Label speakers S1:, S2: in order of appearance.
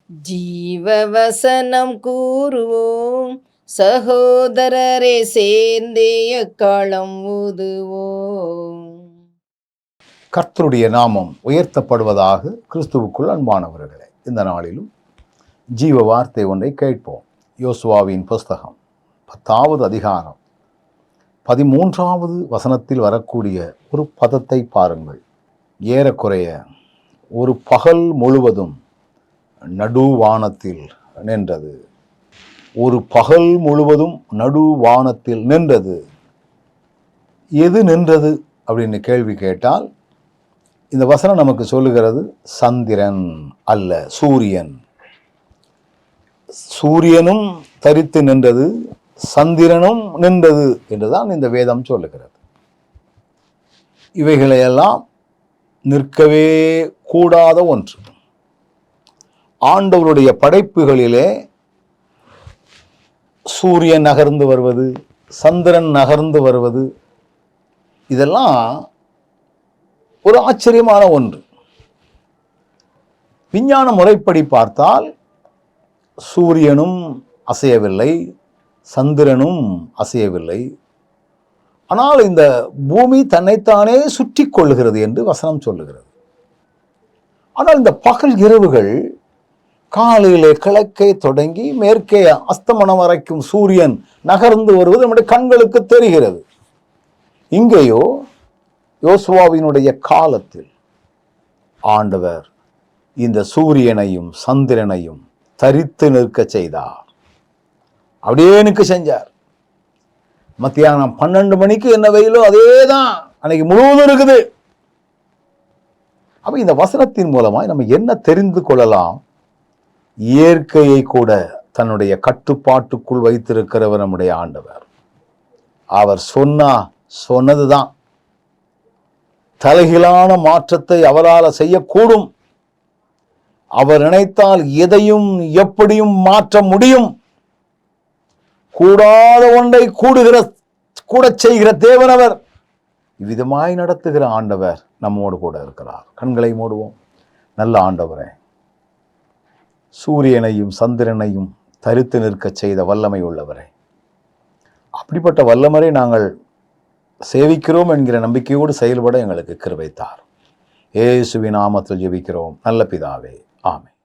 S1: ஜீவவசனம் கூறுவோம், சகோதரரே சேர்ந்தே எக்காலம் ஊதுவோம்.
S2: கர்த்தருடைய நாமம் உயர்த்தப்படுவதாக. கிறிஸ்துவுக்குள் அன்பானவர்களே, இந்த நாளிலும் ஜீவ வார்த்தை ஒன்றை கேட்போம். யோசுவாவின் புஸ்தகம் 10வது அதிகாரம் 13வது வசனத்தில் வரக்கூடிய ஒரு பதத்தை பாருங்கள். ஏறக்குறைய ஒரு பகல் முழுவதும் நடுவானத்தில் நின்றது. ஒரு பகல் முழுவதும் நடுவானத்தில் நின்றது. எது நின்றது அப்படின்னு கேள்வி கேட்டால், இந்த வசனம் நமக்கு சொல்லுகிறது சந்திரன் அல்ல, சூரியன். சூரியனும் தரித்து நின்றது, சந்திரனும் நின்றது என்றுதான் இந்த வேதம் சொல்லுகிறது. இவைகளையெல்லாம் நிற்கவே கூடாத ஒன்று. ஆண்டவருடைய படைப்புகளிலே சூரியன் நகர்ந்து வருவது, சந்திரன் நகர்ந்து வருவது, இதெல்லாம் ஒரு ஆச்சரியமான ஒன்று. விஞ்ஞான முறைப்படி பார்த்தால் சூரியனும் அசையவில்லை, சந்திரனும் அசையவில்லை. ஆனால் இந்த பூமி தன்னைத்தானே சுற்றி கொள்ளுகிறது என்று வசனம் சொல்லுகிறது. ஆனால் இந்த பகல் இரவுகள் காலையிலே கிழக்கே தொடங்கி மேற்கே அஸ்தமனம் வரைக்கும் சூரியன் நகர்ந்து வருவது நம்முடைய கண்களுக்கு தெரிகிறது. இங்கேயோ யோசுவாவினுடைய காலத்தில் ஆண்டவர் இந்த சூரியனையும் சந்திரனையும் தரித்து நிற்க செய்தார். அப்படியே நிற்க செஞ்சார். மத்தியானம் 12 மணிக்கு என்ன வெயிலோ அதே தான் அன்னைக்கு முழுவதும் இருக்குது. அப்ப இந்த வசனத்தின் மூலமாய் நம்ம என்ன தெரிந்து கொள்ளலாம்? இயற்கையை கூட தன்னுடைய கட்டுப்பாட்டுக்குள் வைத்திருக்கிறவர் நம்முடைய ஆண்டவர். அவர் சொன்னதுதான். தலைகீழான மாற்றத்தை அவரால் செய்யக்கூடும். அவர் நினைத்தால் எதையும் எப்படியும் மாற்ற முடியும். கூடாத ஒன்றை கூட செய்கிற தேவனவர். இவ்விதமாய் நடத்துகிற ஆண்டவர் நம்மோடு கூட இருக்கிறார். கண்களை மூடுவோம். நல்ல ஆண்டவரே, சூரியனையும் சந்திரனையும் தரித்து நிற்க செய்த வல்லமை உள்ளவரே, அப்படிப்பட்ட வல்லமரை நாங்கள் சேவிக்கிறோம் என்கிற நம்பிக்கையோடு செயல்பட எங்களுக்கு கிருபை தாரும். இயேசுவின் நாமத்தில் ஜெபிக்கிறோம் நல்ல பிதாவே, ஆமென்.